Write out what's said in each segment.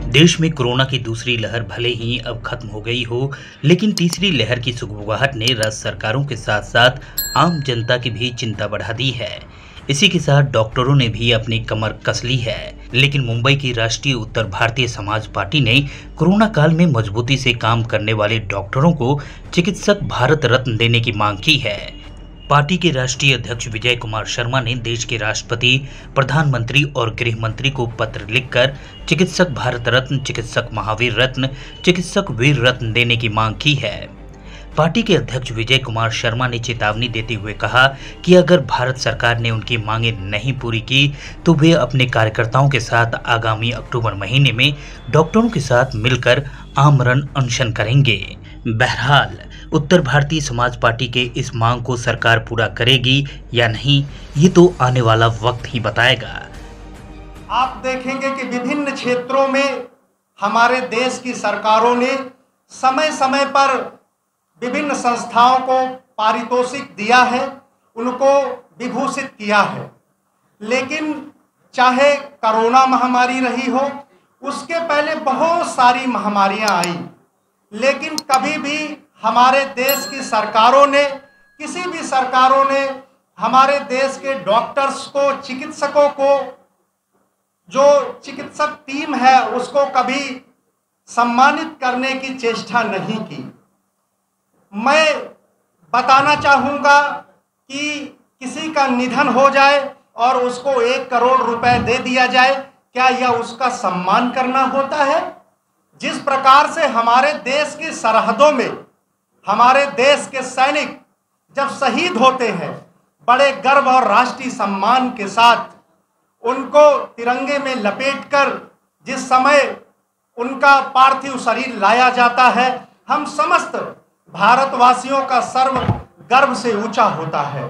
देश में कोरोना की दूसरी लहर भले ही अब खत्म हो गई हो, लेकिन तीसरी लहर की सुगबुगाहट ने राज्य सरकारों के साथ साथ आम जनता की भी चिंता बढ़ा दी है। इसी के साथ डॉक्टरों ने भी अपनी कमर कस ली है। लेकिन मुंबई की राष्ट्रीय उत्तर भारतीय समाज पार्टी ने कोरोना काल में मजबूती से काम करने वाले डॉक्टरों को चिकित्सक भारत रत्न देने की मांग की है। पार्टी के राष्ट्रीय अध्यक्ष विजय कुमार शर्मा ने देश के राष्ट्रपति, प्रधानमंत्री और गृह मंत्री को पत्र लिखकर चिकित्सक भारत रत्न, चिकित्सक महावीर रत्न, चिकित्सक वीर रत्न देने की मांग की है। पार्टी के अध्यक्ष विजय कुमार शर्मा ने चेतावनी देते हुए कहा कि अगर भारत सरकार ने उनकी मांगें नहीं पूरी की तो वे अपने कार्यकर्ताओं के साथ आगामी अक्टूबर महीने में डॉक्टरों के साथ मिलकर आमरण अनशन करेंगे। बहरहाल उत्तर भारतीय समाज पार्टी के इस मांग को सरकार पूरा करेगी या नहीं, ये तो आने वाला वक्त ही बताएगा। आप देखेंगे कि विभिन्न क्षेत्रों में हमारे देश की सरकारों ने समय समय पर विभिन्न संस्थाओं को पारितोषिक दिया है, उनको विभूषित किया है। लेकिन चाहे कोरोना महामारी रही हो, उसके पहले बहुत सारी महामारियां आई, लेकिन कभी भी हमारे देश की सरकारों ने, किसी भी सरकारों ने हमारे देश के डॉक्टर्स को, चिकित्सकों को, जो चिकित्सक टीम है उसको कभी सम्मानित करने की चेष्टा नहीं की। मैं बताना चाहूँगा कि किसी का निधन हो जाए और उसको 1 करोड़ रुपए दे दिया जाए, क्या यह उसका सम्मान करना होता है? जिस प्रकार से हमारे देश की सरहदों में हमारे देश के सैनिक जब शहीद होते हैं, बड़े गर्व और राष्ट्रीय सम्मान के साथ उनको तिरंगे में लपेटकर जिस समय उनका पार्थिव शरीर लाया जाता है, हम समस्त भारतवासियों का सर्व गर्व से ऊंचा होता है।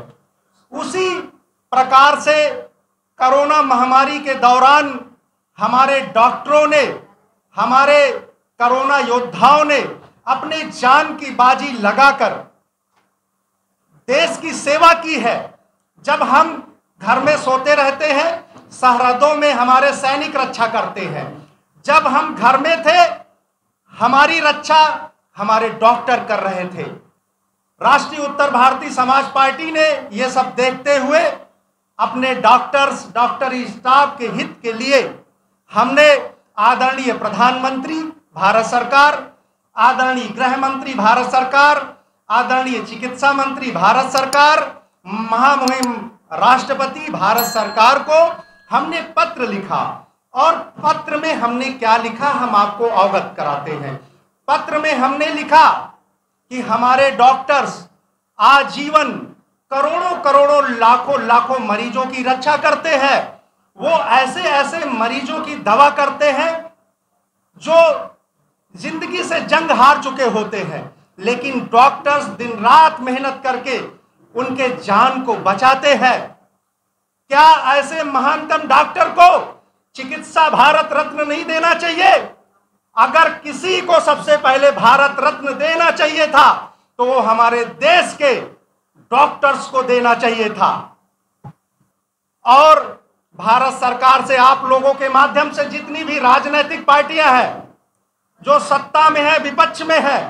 उसी प्रकार से कोरोना महामारी के दौरान हमारे डॉक्टरों ने, हमारे कोरोना योद्धाओं ने अपने जान की बाजी लगाकर देश की सेवा की है। जब हम घर में सोते रहते हैं, सरहदों में हमारे सैनिक रक्षा करते हैं। जब हम घर में थे, हमारी रक्षा हमारे डॉक्टर कर रहे थे। राष्ट्रीय उत्तर भारतीय समाज पार्टी ने यह सब देखते हुए अपने डॉक्टर्स, डॉक्टरी स्टाफ के हित के लिए हमने आदरणीय प्रधानमंत्री भारत सरकार, आदरणीय गृह मंत्री भारत सरकार, आदरणीय चिकित्सा मंत्री भारत सरकार, महामहिम राष्ट्रपति भारत सरकार को हमने पत्र लिखा। और पत्र में हमने क्या लिखा, हम आपको अवगत कराते हैं। पत्र में हमने लिखा कि हमारे डॉक्टर्स आजीवन करोड़ों करोड़ों लाखों लाखों मरीजों की रक्षा करते हैं। वो ऐसे ऐसे मरीजों की दवा करते हैं जो जिंदगी से जंग हार चुके होते हैं, लेकिन डॉक्टर्स दिन रात मेहनत करके उनके जान को बचाते हैं। क्या ऐसे महानतम डॉक्टर को चिकित्सा भारत रत्न नहीं देना चाहिए? अगर किसी को सबसे पहले भारत रत्न देना चाहिए था तो वो हमारे देश के डॉक्टर्स को देना चाहिए था। और भारत सरकार से आप लोगों के माध्यम से जितनी भी राजनीतिक पार्टियां हैं जो सत्ता में है, विपक्ष में है,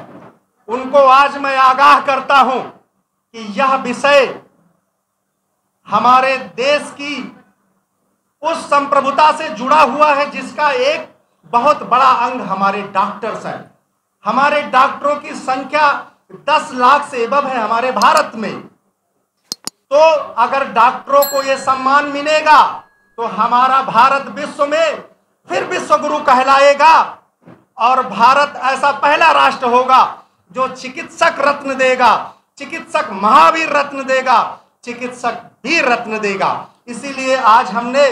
उनको आज मैं आगाह करता हूं कि यह विषय हमारे देश की उस संप्रभुता से जुड़ा हुआ है जिसका एक बहुत बड़ा अंग हमारे डॉक्टर्स हैं। हमारे डॉक्टरों की संख्या 10 लाख से एबव है हमारे भारत में। तो अगर डॉक्टरों को यह सम्मान मिलेगा तो हमारा भारत विश्व में फिर विश्व गुरु कहलाएगा और भारत ऐसा पहला राष्ट्र होगा जो चिकित्सक रत्न देगा, चिकित्सक महावीर रत्न देगा, चिकित्सक वीर रत्न देगा। इसीलिए आज हमने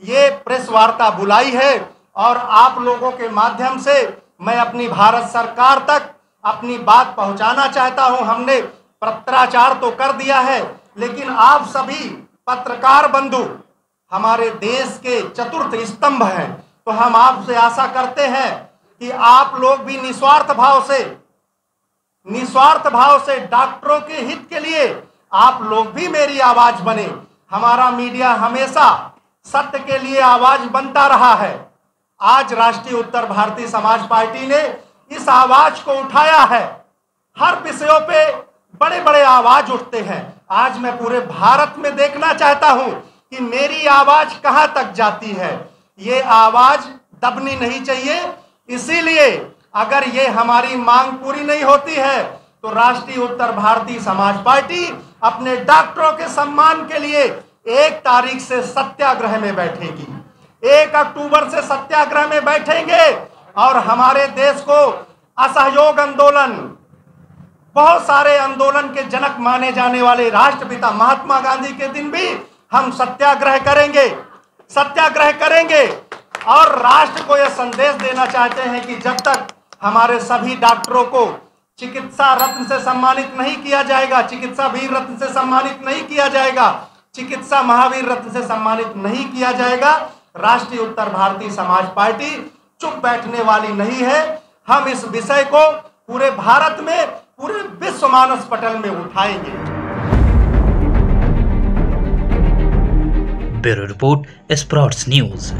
ये प्रेस वार्ता बुलाई है और आप लोगों के माध्यम से मैं अपनी भारत सरकार तक अपनी बात पहुंचाना चाहता हूं। हमने पत्राचार तो कर दिया है, लेकिन आप सभी पत्रकार बंधु हमारे देश के चतुर्थ स्तंभ हैं, तो हम आपसे आशा करते हैं कि आप लोग भी निस्वार्थ भाव से डॉक्टरों के हित के लिए आप लोग भी मेरी आवाज बने। हमारा मीडिया हमेशा सत्य के लिए आवाज बनता रहा है। आज राष्ट्रीय उत्तर भारतीय समाज पार्टी ने इस आवाज को उठाया है। हर विषयों पे बड़े बड़े आवाज उठते हैं। आज मैं पूरे भारत में देखना चाहता हूं कि मेरी आवाज कहां तक जाती है। ये आवाज दबनी नहीं चाहिए। इसीलिए अगर ये हमारी मांग पूरी नहीं होती है तो राष्ट्रीय उत्तर भारतीय समाज पार्टी अपने डॉक्टरों के सम्मान के लिए 1 तारीख से सत्याग्रह में बैठेगी। 1 अक्टूबर से सत्याग्रह में बैठेंगे और हमारे देश को असहयोग आंदोलन, बहुत सारे आंदोलन के जनक माने जाने वाले राष्ट्रपिता महात्मा गांधी के दिन भी हम सत्याग्रह करेंगे और राष्ट्र को यह संदेश देना चाहते हैं कि जब तक हमारे सभी डॉक्टरों को चिकित्सा रत्न से सम्मानित नहीं किया जाएगा, चिकित्सा वीर रत्न से सम्मानित नहीं किया जाएगा, चिकित्सा महावीर रत्न से सम्मानित नहीं किया जाएगा, राष्ट्रीय उत्तर भारतीय समाज पार्टी चुप बैठने वाली नहीं है। हम इस विषय को पूरे भारत में, पूरे विश्व मानस पटल में उठाएंगे। Bureau report, sports news.